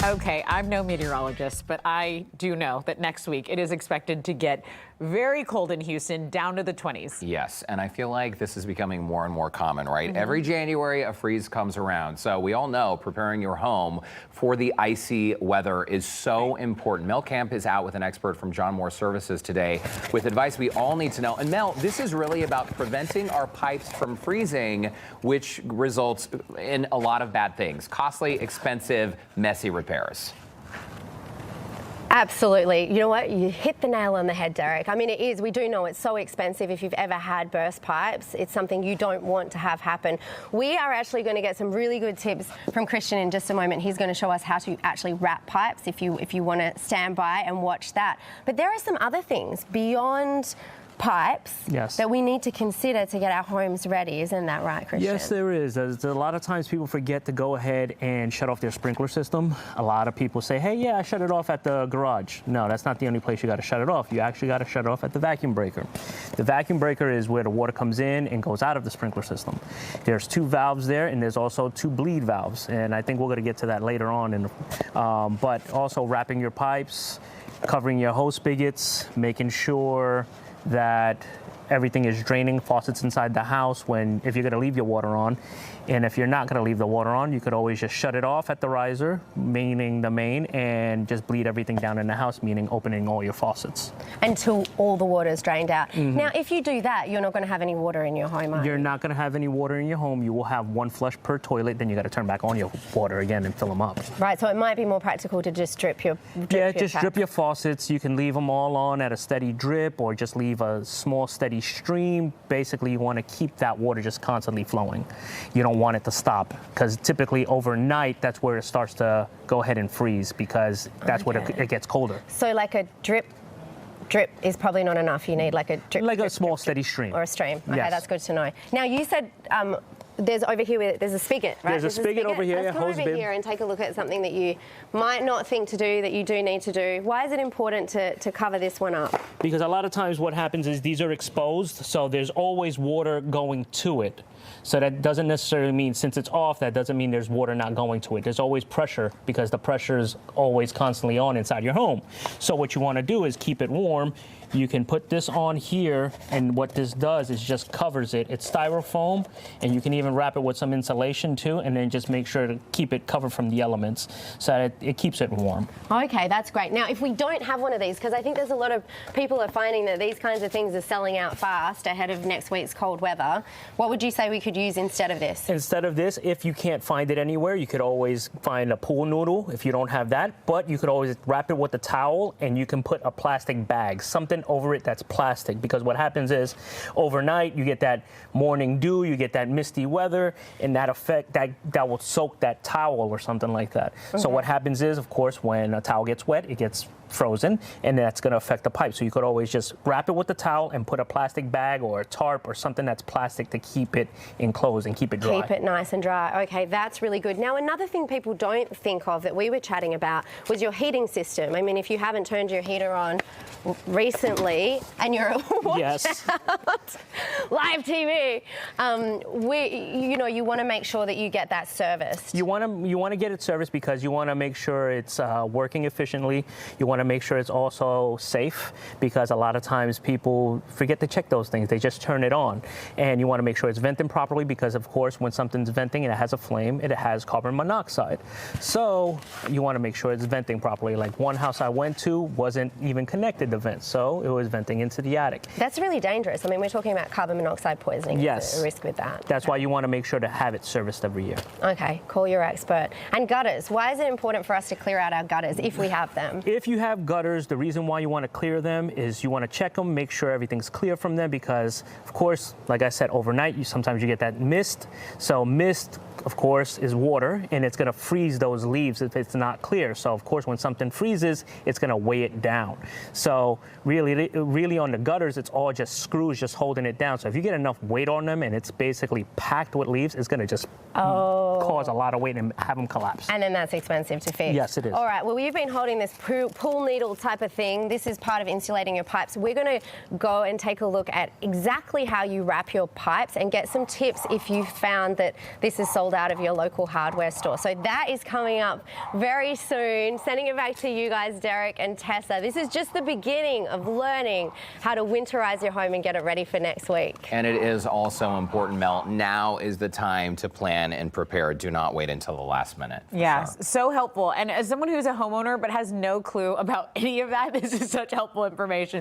Okay, I'm no meteorologist, but I do know that next week it is expected to get very cold in Houston, down to the 20s. Yes, and I feel like this is becoming more and more common, right? Every January, a freeze comes around. So we all know preparing your home for the icy weather is so important. Mel Camp is out with an expert from John Moore Services today with advice we all need to know. And Mel, this is really about preventing our pipes from freezing, which results in a lot of bad things. Costly, expensive, messy repairs. Absolutely. You know what? You hit the nail on the head, Derek. I mean, it is. We do know it's so expensive if you've ever had burst pipes. It's something you don't want to have happen. We are actually going to get some really good tips from Christian in just a moment. He's going to show us how to actually wrap pipes if you want to stand by and watch that. But there are some other things beyond pipes that we need to consider to get our homes ready. Isn't that right, Christian? Yes, there is. There's a lot of times people forget to go ahead and shut off their sprinkler system. A lot of people say, hey, yeah, I shut it off at the garage. No, that's not the only place you got to shut it off. You actually got to shut it off at the vacuum breaker. The vacuum breaker is where the water comes in and goes out of the sprinkler system. There's 2 valves there, and there's also 2 bleed valves. And I think we're going to get to that later on. But also wrapping your pipes, covering your hose spigots, making sure that everything is draining, faucets inside the house if you're going to leave your water on. And if you're not going to leave the water on, you could always just shut it off at the riser, meaning the main, and just bleed everything down in the house, meaning opening all your faucets. Until all the water is drained out. Now, if you do that, you're not going to have any water in your home, are you? You're not going to have any water in your home. You will have 1 flush per toilet, then you got to turn back on your water again and fill them up. Right, so it might be more practical to just drip your drip your faucets. You can leave them all on at a steady drip or just leave a small steady stream. Basically, you want to keep that water just constantly flowing. You don't want it to stop, because typically overnight that's where it starts to go ahead and freeze, because that's when it gets colder. So like a drip is probably not enough. You need like a drip, like a small steady stream or a stream. Okay, yes. That's good to know. Now you said there's over here, there's a spigot, right? There's a spigot over here. Let's come over here and take a look at something that you might not think to do that you do need to do. Why is it important to cover this one up? Because a lot of times what happens is these are exposed, so there's always water going to it. So that doesn't necessarily mean, since it's off, that doesn't mean there's water not going to it. There's always pressure, because the pressure is always constantly on inside your home. So what you want to do is keep it warm. You can put this on here, and what this does is just covers it. It's styrofoam, and you can even wrap it with some insulation too, and then just make sure to keep it covered from the elements so that it keeps it warm. Okay, that's great. Now, if we don't have one of these, because I think there's a lot of people are finding that these kinds of things are selling out fast ahead of next week's cold weather, what would you say we could use instead of this? Instead of this, if you can't find it anywhere, you could always find a pool noodle if you don't have that, but you could always wrap it with a towel, and you can put a plastic bag, something over it that's plastic, because what happens is overnight you get that morning dew, you get that misty weather, and that will soak that towel or something like that. So what happens is, of course, when a towel gets wet, it gets frozen, and that's going to affect the pipe. So you could always just wrap it with the towel and put a plastic bag or a tarp or something that's plastic to keep it enclosed and keep it dry. Keep it nice and dry. Okay, that's really good. Now, another thing people don't think of that we were chatting about was your heating system. I mean, if you haven't turned your heater on recently and you're out live TV, you want to make sure that you get that serviced. You want to get it serviced because you want to make sure it's working efficiently. You want to make sure it's also safe, because a lot of times people forget to check those things. They just turn it on, and you want to make sure it's venting properly, because of course when something's venting and it has a flame, it has carbon monoxide. So you want to make sure it's venting properly. Like one house I went to wasn't even connected to vent, so it was venting into the attic. That's really dangerous. I mean, we're talking about carbon monoxide poisoning. Yes. A risk with that. That's why you want to make sure to have it serviced every year. Okay, call your expert. And gutters. Why is it important for us to clear out our gutters if we have them? If you have gutters, the reason why you want to clear them is you want to check them, make sure everything's clear from them, because of course, like I said, overnight sometimes you get that mist. So mist, of course, is water, and it's going to freeze those leaves if it's not clear. So of course, when something freezes, it's going to weigh it down. So really on the gutters, it's all just screws just holding it down. So if you get enough weight on them and it's basically packed with leaves, it's going to just cause a lot of weight and have them collapse. And then that's expensive to fix. Yes, it is. All right, well, you've been holding this pool needle type of thing. This is part of insulating your pipes. We're going to go and take a look at exactly how you wrap your pipes and get some tips if you found that this is sold sold out of your local hardware store. So that is coming up very soon. Sending it back to you guys, Derek and Tessa. This is just the beginning of learning how to winterize your home and get it ready for next week. And it is also important, Mel, now is the time to plan and prepare. Do not wait until the last minute. Yes, so helpful. And as someone who's a homeowner but has no clue about any of that, this is such helpful information.